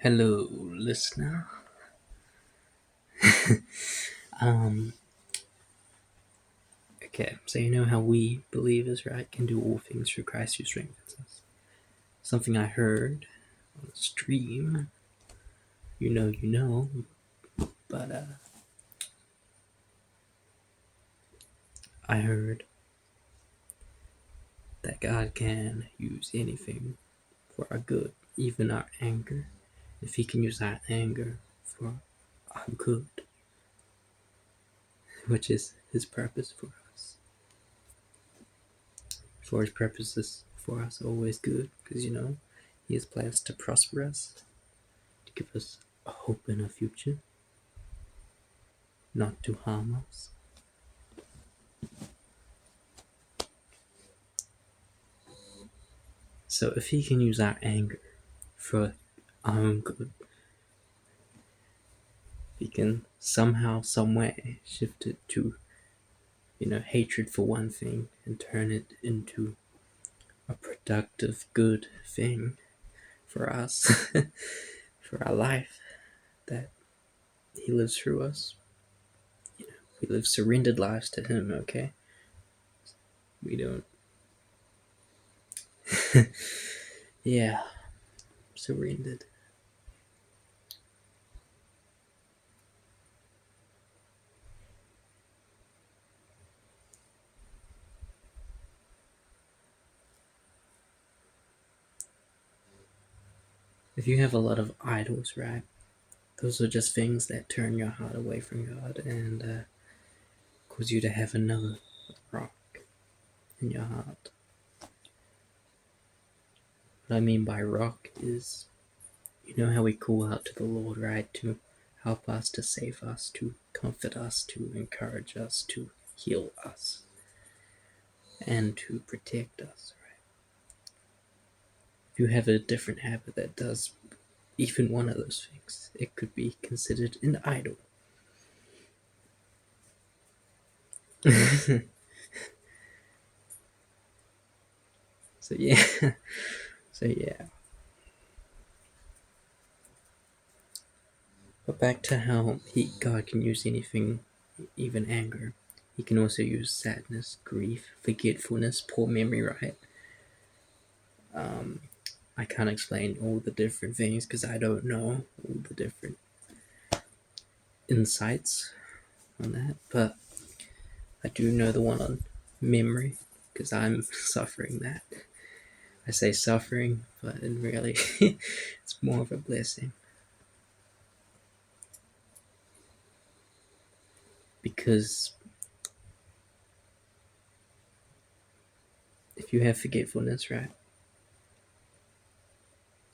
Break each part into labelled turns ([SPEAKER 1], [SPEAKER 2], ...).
[SPEAKER 1] Hello, listener. Um, okay, so you know how we believers, right, can do all things through Christ who strengthens us. Something I heard on the stream, you know, but I heard that God can use anything for our good, even our anger. If He can use our anger for our good, which is His purpose for us. For His purposes for us are always good, because He has plans to prosper us, to give us a hope in a future, not to harm us. So if He can use our anger for our own good, He can somehow, some way shift it to, hatred for one thing and turn it into a productive, good thing for us, for our life, that He lives through us. We live surrendered lives to Him, okay? We don't. Yeah, surrendered. If you have a lot of idols, right? Those are just things that turn your heart away from God and cause you to have another rock in your heart. What I mean by rock is, you know how we call out to the Lord, right? To help us, to save us, to comfort us, to encourage us, to heal us, and to protect us, right? If you have a different habit that does even one of those things, it could be considered an idol. So yeah, so yeah. But back to how God can use anything, even anger. He can also use sadness, grief, forgetfulness, poor memory, right? I can't explain all the different things because I don't know all the different insights on that, but I do know the one on memory because I'm suffering that. I say suffering, but in really, it's more of a blessing. Because if you have forgetfulness, right,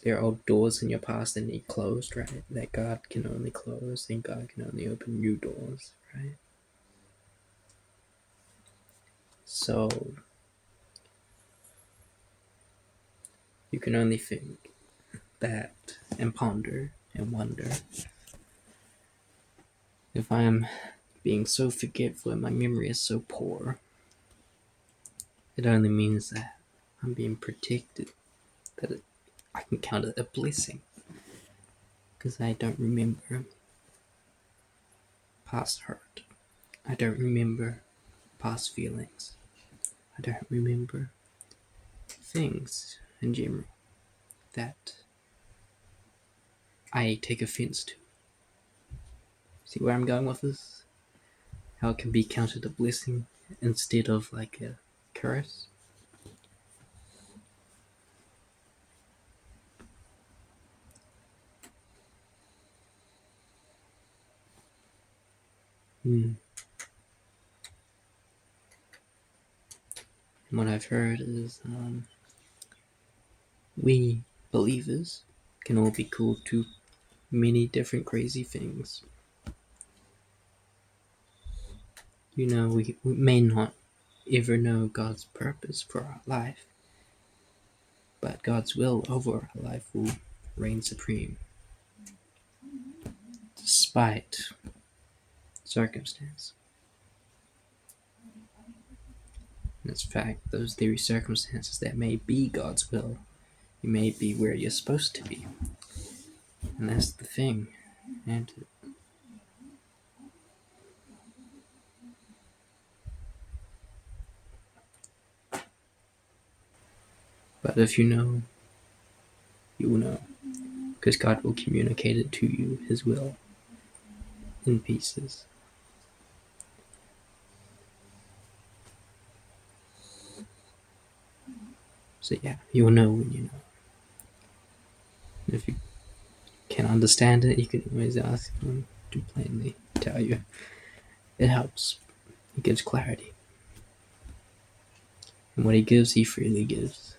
[SPEAKER 1] there are doors in your past that need closed, right? That God can only close, and God can only open new doors, right? So you can only think that and ponder and wonder. If I am being so forgetful and my memory is so poor, it only means that I'm being protected, that I can count it a blessing, because I don't remember past hurt. I don't remember past feelings. I don't remember things in general that I take offense to. See where I'm going with this? How it can be counted a blessing instead of like a curse? And what I've heard is we believers can all be called to many different crazy things. We may not ever know God's purpose for our life, but God's will over our life will reign supreme, despite circumstance. And it's fact, those very circumstances that may be God's will, you may be where you're supposed to be. And that's the thing. And but if you know, you will know. Because God will communicate it to you, His will, in pieces. So yeah, you will know when you know. And if you can't understand it, you can always ask Him to plainly tell you. It helps. He gives clarity. And what He gives, He freely gives.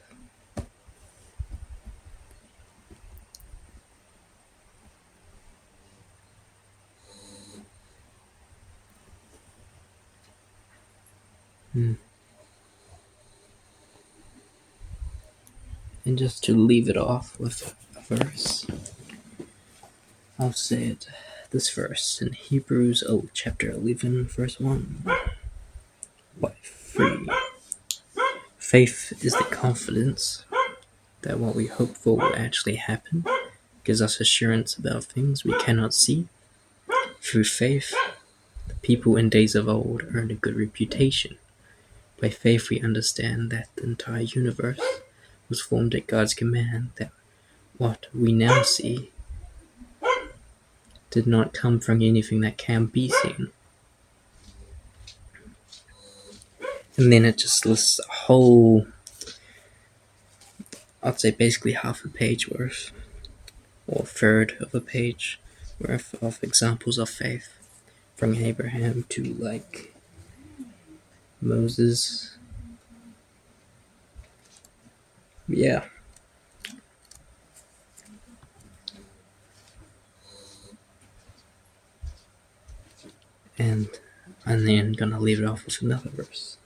[SPEAKER 1] And just to leave it off with a verse, I'll say it. This verse in Hebrews chapter 11, verse 1. Why, free. Faith is the confidence that what we hope for will actually happen, gives us assurance about things we cannot see. Through faith, the people in days of old earned a good reputation. By faith we understand that the entire universe was formed at God's command, that what we now see did not come from anything that can be seen. And then it just lists a whole, I'd say basically half a page worth, or a third of a page worth of examples of faith, from Abraham to like Moses. Yeah. And I'm then gonna leave it off with another verse.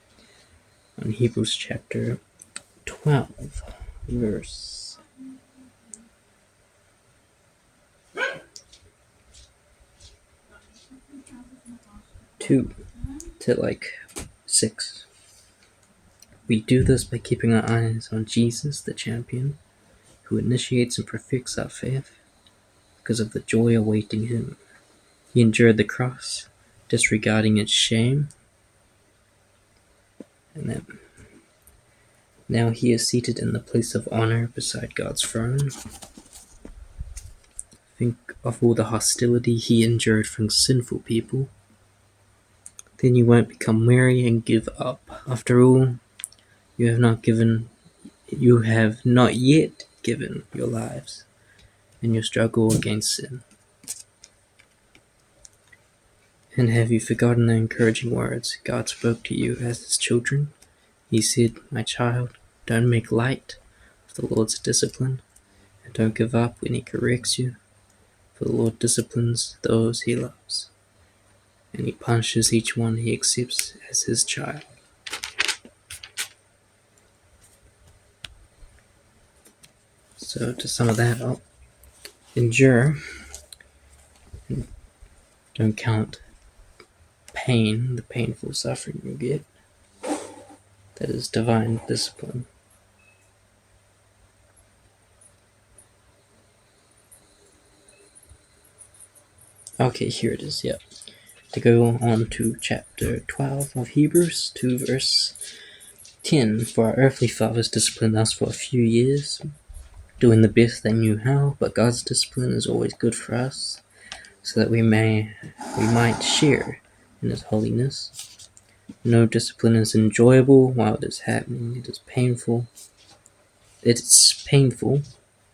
[SPEAKER 1] On Hebrews chapter 12, verse 2 to like 6. We do this by keeping our eyes on Jesus, the champion, who initiates and perfects our faith. Because of the joy awaiting him, he endured the cross, disregarding its shame, and then now he is seated in the place of honor beside God's throne. Think of all the hostility he endured from sinful people. Then you won't become weary and give up. After all, you have not yet given your lives in your struggle against sin. And have you forgotten the encouraging words God spoke to you as his children? He said, "My child, don't make light of the Lord's discipline, and don't give up when he corrects you, for the Lord disciplines those he loves, and he punishes each one he accepts as his child." So to sum of that up, endure, and don't count pain, the painful suffering you get. That is divine discipline. Okay, here it is, yep. To go on to chapter 12 of Hebrews, to verse 10. For our earthly fathers disciplined us for a few years, doing the best they knew how, but God's discipline is always good for us, so that we might share in his holiness. No discipline is enjoyable while it is happening. It is painful. It's painful,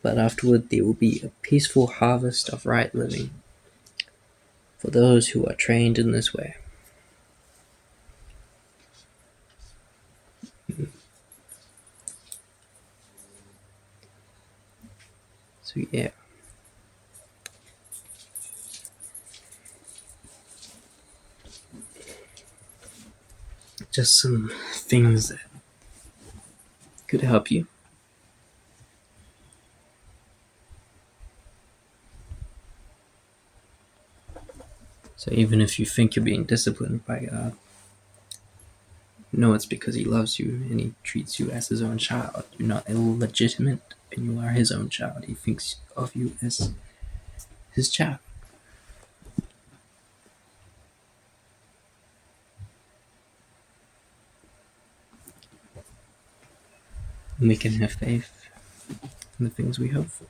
[SPEAKER 1] but afterward there will be a peaceful harvest of right living for those who are trained in this way. So yeah. Just some things that could help you. So even if you think you're being disciplined by God, know it's because he loves you and he treats you as his own child. You're not illegitimate and you are his own child. He thinks of you as his child. And we can have faith in the things we hope for,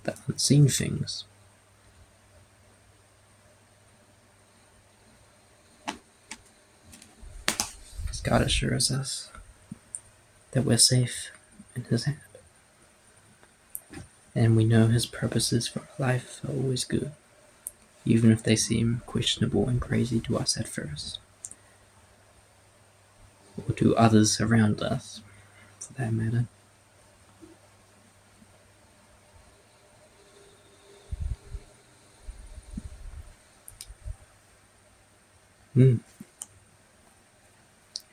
[SPEAKER 1] the unseen things. Because God assures us that we're safe in his hand. And we know his purposes for our life are always good, even if they seem questionable and crazy to us at first, or to others around us, for that matter.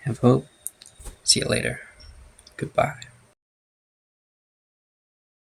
[SPEAKER 1] Have hope. See you later. Goodbye.